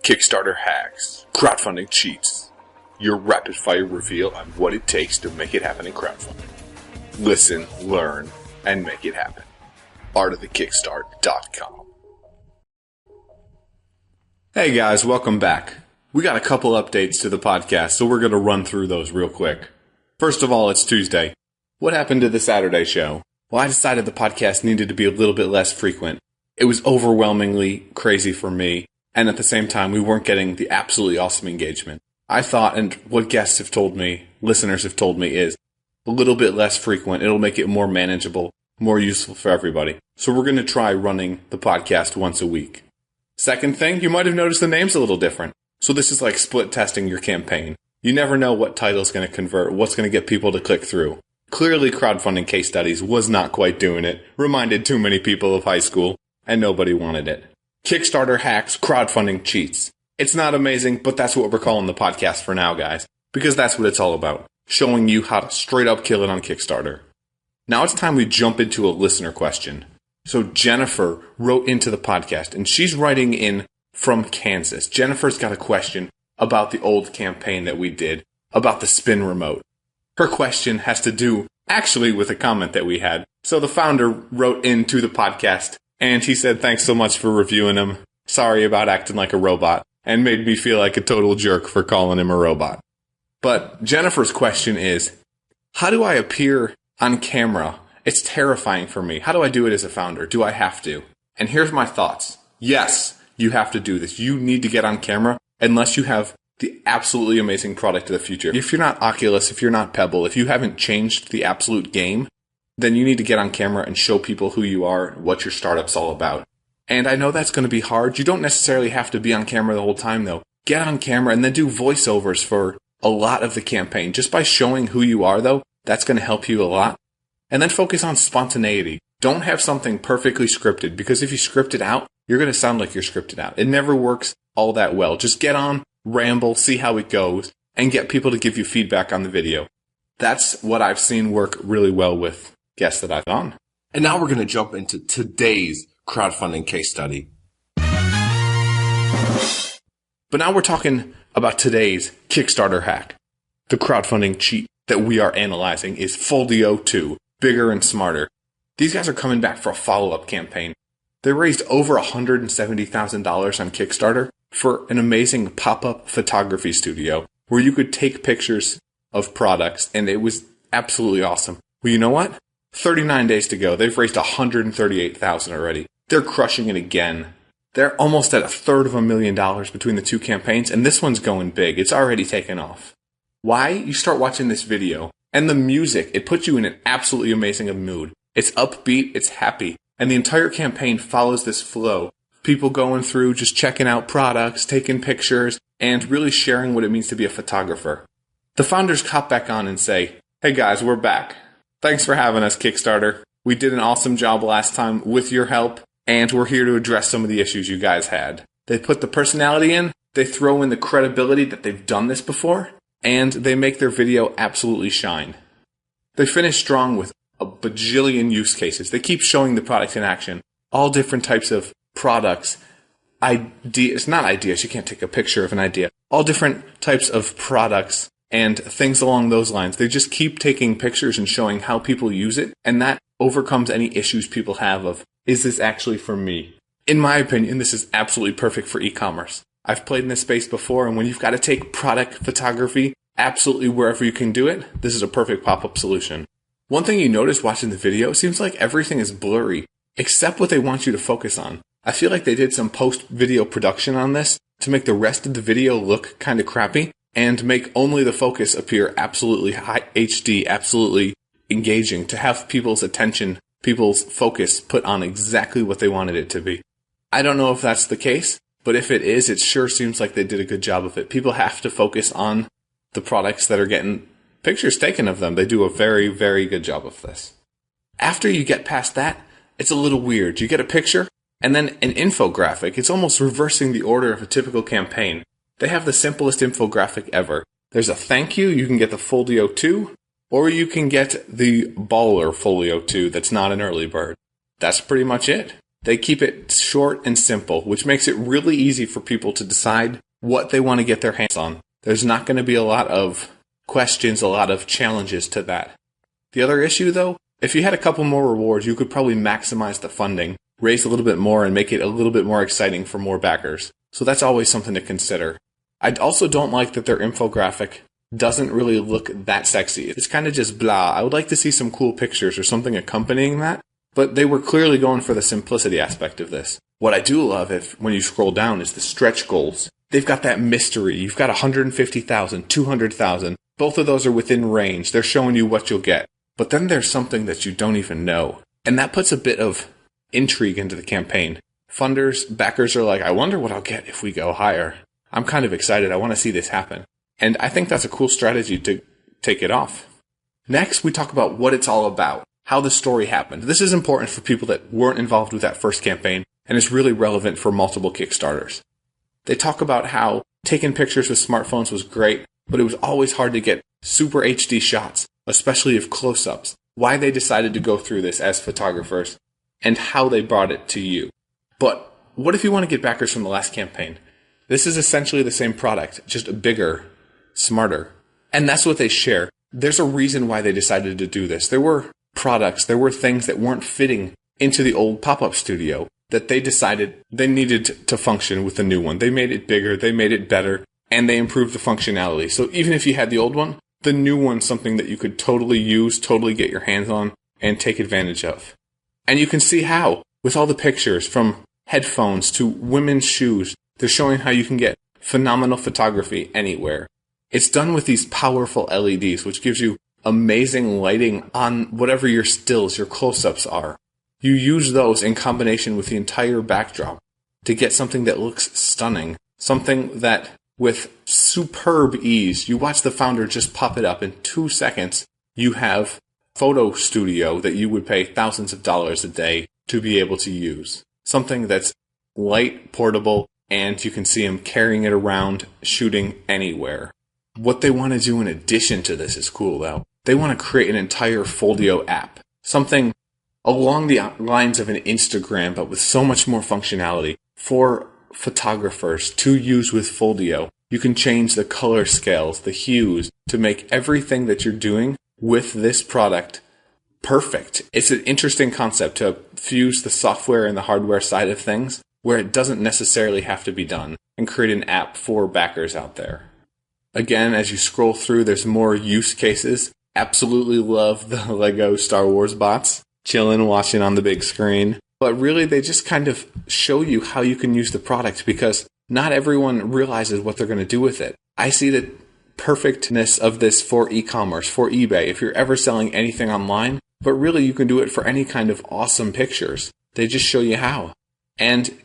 Kickstarter hacks, crowdfunding cheats, your rapid fire reveal on what it takes to make it happen in crowdfunding. Listen, learn, and make it happen. artofthekickstart.com. Hey guys, welcome back. We got a couple updates to the podcast, so we're going to run through those real quick. First of all, it's Tuesday. What happened to the Saturday show? Well, I decided the podcast needed to be a little bit less frequent. It was overwhelmingly crazy for me, and at the same time, we weren't getting the absolutely awesome engagement. I thought, and what guests have told me, listeners have told me, is a little bit less frequent. It'll make it more manageable, more useful for everybody. So we're going to try running the podcast once a week. Second thing, you might have noticed the name's a little different. So this is like split testing your campaign. You never know what title's going to convert, what's going to get people to click through. Clearly, crowdfunding case studies was not quite doing it, reminded too many people of high school, and nobody wanted it. Kickstarter hacks, crowdfunding cheats. It's not amazing, but that's what we're calling the podcast for now, guys, because that's what it's all about, showing you how to straight up kill it on Kickstarter. Now it's time we jump into a listener question. So Jennifer wrote into the podcast, and she's writing in from Kansas. Jennifer's got a question about the old campaign that we did, about the spin remote. Her question has to do, actually, with a comment that we had. So the founder wrote into the podcast, and he said, thanks so much for reviewing him. Sorry about acting like a robot, and made me feel like a total jerk for calling him a robot. But Jennifer's question is, how do I appear on camera? It's terrifying for me. How do I do it as a founder? Do I have to? And here's my thoughts. Yes, you have to do this. You need to get on camera unless you have the absolutely amazing product of the future. If you're not Oculus, if you're not Pebble, if you haven't changed the absolute game, then you need to get on camera and show people who you are, what your startup's all about. And I know that's going to be hard. You don't necessarily have to be on camera the whole time, though. Get on camera and then do voiceovers for a lot of the campaign. Just by showing who you are, though, that's going to help you a lot. And then focus on spontaneity. Don't have something perfectly scripted, because if you script it out, you're going to sound like you're scripted out. It never works all that well. Just get on, ramble, see how it goes, and get people to give you feedback on the video. That's what I've seen work really well with guests that I've on. And now we're going to jump into today's crowdfunding case study. But now we're talking about today's Kickstarter hack. The crowdfunding cheat that we are analyzing is Foldio 2, Bigger and Smarter. These guys are coming back for a follow-up campaign. They raised over $170,000 on Kickstarter for an amazing pop-up photography studio where you could take pictures of products, and it was absolutely awesome. Well, you know what? 39 days to go. They've raised $138,000 already. They're crushing it again. They're almost at $350,000 between the two campaigns, and this one's going big. It's already taken off. Why? You start watching this video, and the music, it puts you in an absolutely amazing mood. It's upbeat, it's happy, and the entire campaign follows this flow. People going through, just checking out products, taking pictures, and really sharing what it means to be a photographer. The founders hop back on and say, hey guys, we're back. Thanks for having us, Kickstarter. We did an awesome job last time with your help, and we're here to address some of the issues you guys had. They put the personality in, they throw in the credibility that they've done this before, and they make their video absolutely shine. They finish strong with a bajillion use cases. They keep showing the product in action. All different types of products. Ideas, not ideas, you can't take a picture of an idea. All different types of products and things along those lines. They just keep taking pictures and showing how people use it, and that overcomes any issues people have of, is this actually for me? In my opinion, this is absolutely perfect for e-commerce. I've played in this space before, and when you've got to take product photography absolutely wherever you can do it, this is a perfect pop-up solution. One thing you notice watching the video, it seems like everything is blurry, except what they want you to focus on. I feel like they did some post-video production on this to make the rest of the video look kind of crappy, and make only the focus appear absolutely high HD, absolutely engaging, to have people's attention, people's focus put on exactly what they wanted it to be. I don't know if that's the case, but if it is, it sure seems like they did a good job of it. People have to focus on the products that are getting pictures taken of them. They do a very, very good job of this. After you get past that, it's a little weird. You get a picture, and then an infographic. It's almost reversing the order of a typical campaign. They have the simplest infographic ever. There's a thank you. You can get the Foldio 2, or you can get the Baller Folio 2 that's not an early bird. That's pretty much it. They keep it short and simple, which makes it really easy for people to decide what they want to get their hands on. There's not going to be a lot of questions, a lot of challenges to that. The other issue, though, if you had a couple more rewards, you could probably maximize the funding, raise a little bit more, and make it a little bit more exciting for more backers. So that's always something to consider. I also don't like that their infographic doesn't really look that sexy. It's kind of just blah. I would like to see some cool pictures or something accompanying that, but they were clearly going for the simplicity aspect of this. What I do love, when you scroll down, is the stretch goals. They've got that mystery. You've got 150,000, 200,000. Both of those are within range. They're showing you what you'll get. But then there's something that you don't even know. And that puts a bit of intrigue into the campaign. Funders, backers are like, I wonder what I'll get if we go higher. I'm kind of excited. I want to see this happen. And I think that's a cool strategy to take it off. Next, we talk about what it's all about, how the story happened. This is important for people that weren't involved with that first campaign, and it's really relevant for multiple Kickstarters. They talk about how taking pictures with smartphones was great, but it was always hard to get super HD shots, especially of close-ups, why they decided to go through this as photographers, and how they brought it to you. But what if you want to get backers from the last campaign? This is essentially the same product, just bigger, smarter. And that's what they share. There's a reason why they decided to do this. There were products, there were things that weren't fitting into the old pop-up studio that they decided they needed to function with the new one. They made it bigger, they made it better, and they improved the functionality. So even if you had the old one, the new one's something that you could totally use, totally get your hands on, and take advantage of. And you can see how, with all the pictures, from headphones to women's shoes, they're showing how you can get phenomenal photography anywhere. It's done with these powerful LEDs, which gives you amazing lighting on whatever your stills, your close-ups are. You use those in combination with the entire backdrop to get something that looks stunning, something that, with superb ease, you watch the founder just pop it up in 2 seconds. You have photo studio that you would pay thousands of dollars a day to be able to use. Something that's light, portable, and you can see him carrying it around, shooting anywhere. What they want to do in addition to this is cool, though. They want to create an entire Foldio app. Something along the lines of an Instagram, but with so much more functionality for photographers to use with Foldio. You can change the color scales, the hues, to make everything that you're doing with this product perfect. It's an interesting concept to fuse the software and the hardware side of things where it doesn't necessarily have to be done, and create an app for backers out there. Again, as you scroll through, there's more use cases. Absolutely love the Lego Star Wars bots, chilling, watching on the big screen. But really, they just kind of show you how you can use the product, because not everyone realizes what they're going to do with it. I see the perfectness of this for e-commerce, for eBay, if you're ever selling anything online, but really you can do it for any kind of awesome pictures. They just show you how. And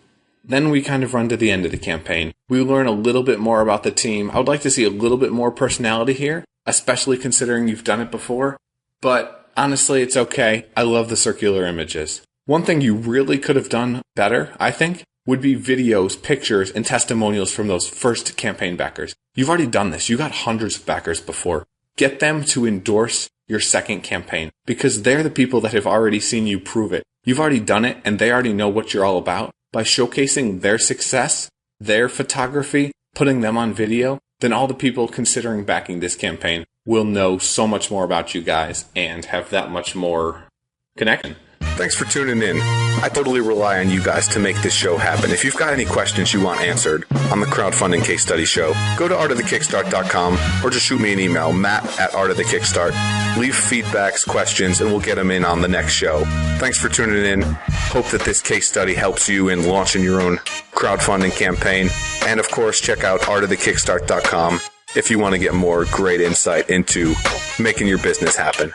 then we kind of run to the end of the campaign. We learn a little bit more about the team. I would like to see a little bit more personality here, especially considering you've done it before. But honestly, it's okay. I love the circular images. One thing you really could have done better, I think, would be videos, pictures, and testimonials from those first campaign backers. You've already done this. You got hundreds of backers before. Get them to endorse your second campaign, because they're the people that have already seen you prove it. You've already done it, and they already know what you're all about. By showcasing their success, their photography, putting them on video, then all the people considering backing this campaign will know so much more about you guys and have that much more connection. Thanks for tuning in. I totally rely on you guys to make this show happen. If you've got any questions you want answered on the Crowdfunding Case Study Show, go to artofthekickstart.com or just shoot me an email, matt@artofthekickstart. Leave feedbacks, questions, and we'll get them in on the next show. Thanks for tuning in. Hope that this case study helps you in launching your own crowdfunding campaign. And of course, check out artofthekickstart.com if you want to get more great insight into making your business happen.